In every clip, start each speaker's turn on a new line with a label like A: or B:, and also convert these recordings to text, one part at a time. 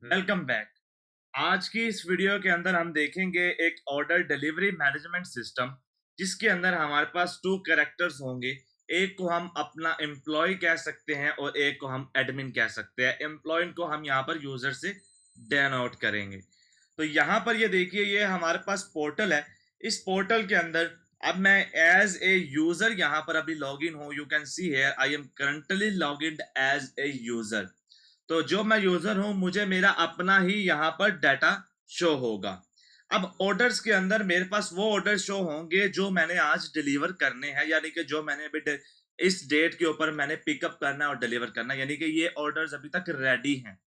A: Welcome back. आज की इस वीडियो के अंदर हम देखेंगे एक ऑर्डर डिलीवरी मैनेजमेंट सिस्टम जिसके अंदर हमारे पास टू कैरेक्टर्स होंगे। एक को हम अपना एम्प्लॉय कह सकते हैं और एक को हम एडमिन कह सकते हैं। एम्प्लॉय को हम यहाँ पर यूजर से डिनोट करेंगे। तो यहाँ पर ये देखिए, ये हमारे पास पोर्टल है। इस पोर्टल के अंदर अब मैं एज ए यूजर यहाँ पर अभी लॉग इन हूँ। You can see here I am currently log in as a user. तो जो मैं यूजर हूं, मुझे मेरा अपना ही यहाँ पर डाटा शो होगा। अब ऑर्डर्स के अंदर मेरे पास वो ऑर्डर शो होंगे जो मैंने आज डिलीवर करने हैं, यानी कि जो मैंने अभी इस डेट के ऊपर मैंने पिकअप करना है और डिलीवर करना है, यानी कि ये ऑर्डर्स अभी तक रेडी हैं।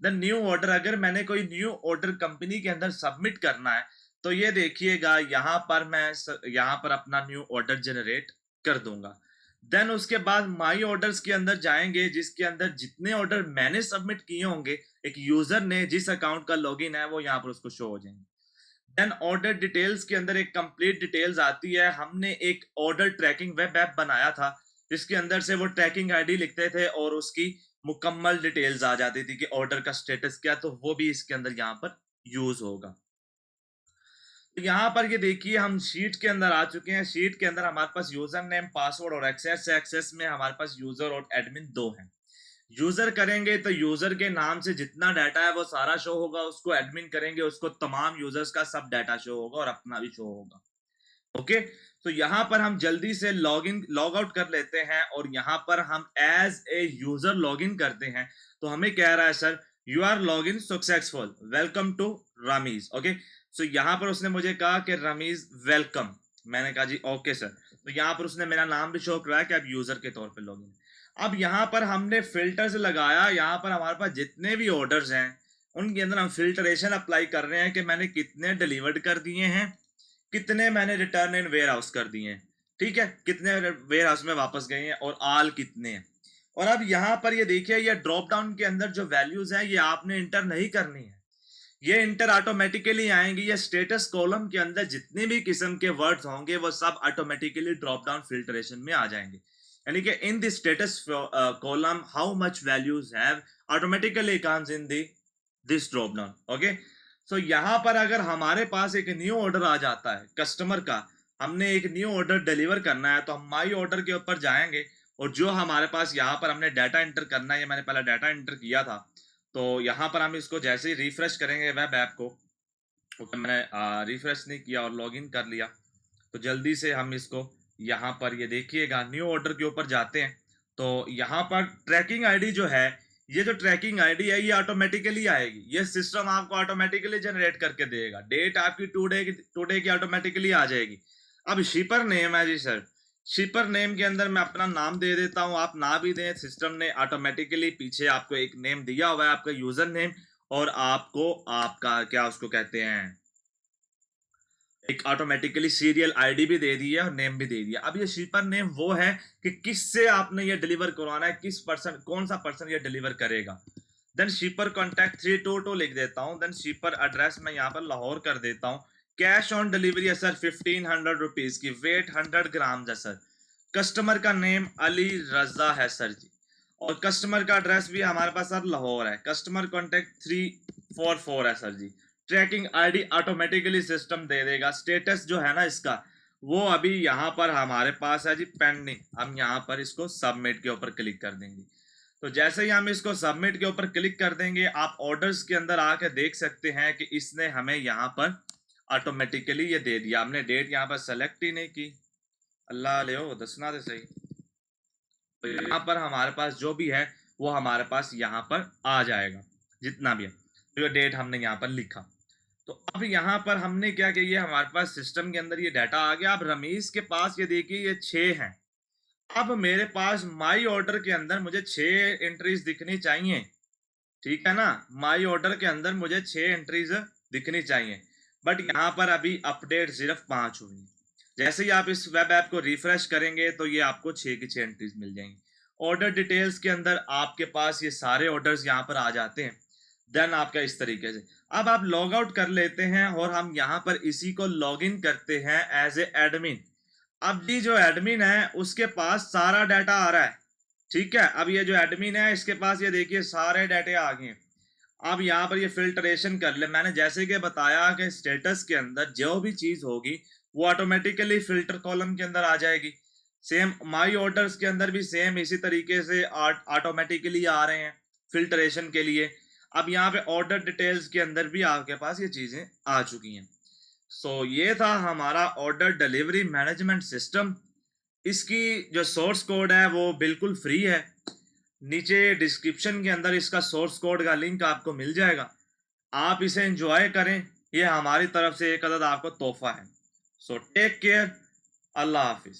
A: द न्यू ऑर्डर, अगर मैंने कोई न्यू ऑर्डर कंपनी के अंदर सबमिट करना है तो ये देखिएगा, यहाँ पर मैं यहाँ पर अपना न्यू ऑर्डर जनरेट कर दूंगा। देन उसके बाद माई ऑर्डर्स के अंदर जाएंगे, जिसके अंदर जितने ऑर्डर मैंने सबमिट किए होंगे, एक यूजर ने जिस अकाउंट का लॉगिन है वो यहाँ पर उसको शो हो जाएंगे। देन ऑर्डर डिटेल्स के अंदर एक कंप्लीट डिटेल्स आती है। हमने एक ऑर्डर ट्रैकिंग वेब ऐप बनाया था जिसके अंदर से वो ट्रैकिंग आईडी लिखते थे और उसकी मुकम्मल डिटेल्स आ जाती थी कि ऑर्डर का स्टेटस क्या, तो वो भी इसके अंदर यहाँ पर यूज होगा। तो यहाँ पर ये देखिए, हम शीट के अंदर आ चुके हैं। शीट के अंदर हमारे पास यूजर नेम, पासवर्ड और एक्सेस है। एक्सेस में हमारे पास यूजर और एडमिन दो हैं। यूजर करेंगे तो यूजर के नाम से जितना डाटा है वो सारा शो होगा। उसको एडमिन करेंगे, उसको तमाम यूजर्स का सब डाटा शो होगा और अपना भी शो होगा। ओके, तो यहाँ पर हम जल्दी से लॉग इन लॉग आउट कर लेते हैं और यहाँ पर हम as a user log in करते हैं। तो हमें कह रहा है sir you are log in successful, welcome to Rameez. Okay, so यहाँ पर उसने मुझे कहा कि रमीज वेलकम। मैंने कहा जी ओके सर। तो यहाँ पर उसने मेरा नाम भी शो कराया कि आप यूजर के तौर पर लॉग इन। अब यहाँ पर हमने फिल्टर्स लगाया। यहाँ पर हमारे पास जितने भी ऑर्डर्स हैं उनके अंदर हम फिल्टरेशन अप्लाई कर रहे हैं कि मैंने कितने डिलीवर्ड कर दिए हैं, कितने मैंने रिटर्न इन वेयर हाउस कर दिए हैं, ठीक है, कितने वेयर हाउस में वापस गए हैं और आल कितने हैं। और अब यहाँ पर ये देखिए, ये ड्रॉप डाउन के अंदर जो वैल्यूज हैं ये आपने इंटर नहीं करनी है, ये इंटर ऑटोमेटिकली आएंगी। ये स्टेटस कॉलम के अंदर जितने भी किस्म के वर्ड्स होंगे वो सब ऑटोमेटिकली ड्रॉप डाउन फिल्ट्रेशन में आ जाएंगे। यानी कि in the status column how much values have automatically comes in this drop down. Okay, so यहाँ पर अगर हमारे पास एक न्यू ऑर्डर आ जाता है कस्टमर का, हमने एक न्यू ऑर्डर डिलीवर करना है, तो हम माई ऑर्डर के ऊपर जाएंगे और जो हमारे पास यहाँ पर हमने डाटा एंटर करना है, ये मैंने पहले डाटा एंटर किया था, तो यहाँ पर हम इसको जैसे ही रिफ्रेश करेंगे वेब ऐप को, तो मैंने रिफ्रेश नहीं किया और लॉगिन कर लिया, तो जल्दी से हम इसको यहाँ पर ये देखिएगा न्यू ऑर्डर के ऊपर जाते हैं। तो यहाँ पर ट्रैकिंग आईडी जो है, ये जो ट्रैकिंग आईडी है ये ऑटोमेटिकली आएगी। ये सिस्टम आपको ऑटोमेटिकली जनरेट करके देगा। डेट आपकी टुडे की ऑटोमेटिकली आ जाएगी। अब शिपर नेम है जी सर, शिपर नेम के अंदर मैं अपना नाम दे देता हूं। आप ना भी दें, सिस्टम ने ऑटोमेटिकली पीछे आपको एक नेम दिया हुआ है, आपका यूजर नेम, और आपको आपका क्या उसको कहते हैं, एक ऑटोमेटिकली सीरियल आईडी भी दे दी है और नेम भी दे दिया। अब ये शिपर नेम वो है कि किससे आपने ये डिलीवर करवाना है, किस पर्सन, कौन सा पर्सन ये डिलीवर करेगा। देन शिपर कॉन्टैक्ट 322 लिख देता हूँ। देन शिपर एड्रेस मैं यहाँ पर लाहौर कर देता हूँ। कैश ऑन डिलीवरी है सर 1500 रुपीज की, वेट 100 ग्राम है सर। कस्टमर का नेम अली रजा है सर जी, और कस्टमर का एड्रेस भी हमारे पास सर लाहौर है। कस्टमर कॉन्टैक्ट 344 है सर जी। ट्रैकिंग आईडी ऑटोमेटिकली सिस्टम दे देगा। स्टेटस जो है ना इसका, वो अभी यहाँ पर हमारे पास है जी पेंडिंग। हम यहाँ पर इसको सबमिट के ऊपर क्लिक कर देंगे। तो जैसे ही हम इसको सबमिट के ऊपर क्लिक कर देंगे, आप ऑर्डर्स के अंदर आके देख सकते हैं कि इसने हमें यहाँ पर ऑटोमेटिकली ये दे दिया। हमने डेट यहाँ पर सेलेक्ट ही नहीं की, अल्लाह ले दसना दे सही। तो यहाँ पर हमारे पास जो भी है वो हमारे पास यहाँ पर आ जाएगा, जितना भी है, तो ये डेट हमने यहाँ पर लिखा। तो अब यहाँ पर हमने क्या किया, हमारे पास सिस्टम के अंदर ये डाटा आ गया। अब रमीज के पास ये देखिए ये 6 हैं। अब मेरे पास माई ऑर्डर के अंदर मुझे 6 एंट्रीज दिखनी चाहिए, ठीक है ना। माई ऑर्डर के अंदर मुझे 6 एंट्रीज दिखनी चाहिए, बट यहाँ पर अभी अपडेट सिर्फ 5 हुई। जैसे ही आप इस वेब ऐप को रिफ्रेश करेंगे तो ये आपको 6 की 6 एंट्रीज मिल जाएंगी। ऑर्डर डिटेल्स के अंदर आपके पास ये सारे ऑर्डर्स यहाँ पर आ जाते हैं। देन आपका इस तरीके से अब आप लॉग आउट कर लेते हैं और हम यहाँ पर इसी को लॉग इन करते हैं एज ए एडमिन। अब ये जो एडमिन है उसके पास सारा डाटा आ रहा है, ठीक है। अब ये जो एडमिन है इसके पास ये देखिए सारे डाटे आ गए। अब यहाँ पर ये फिल्ट्रेशन कर ले। मैंने जैसे कि बताया कि स्टेटस के अंदर जो भी चीज होगी वो ऑटोमेटिकली फिल्टर कॉलम के अंदर आ जाएगी। सेम माई ऑर्डर्स के अंदर भी सेम इसी तरीके से ऑटोमेटिकली आ रहे हैं फिल्ट्रेशन के लिए। अब यहाँ पे ऑर्डर डिटेल्स के अंदर भी आपके पास ये चीजें आ चुकी हैं। सो ये था हमारा ऑर्डर डिलीवरी मैनेजमेंट सिस्टम। इसकी जो सोर्स कोड है वो बिल्कुल फ्री है। नीचे डिस्क्रिप्शन के अंदर इसका सोर्स कोड का लिंक आपको मिल जाएगा। आप इसे एंजॉय करें, ये हमारी तरफ से एक अदद आपको तोहफा है। सो टेक केयर, अल्लाह हाफिज।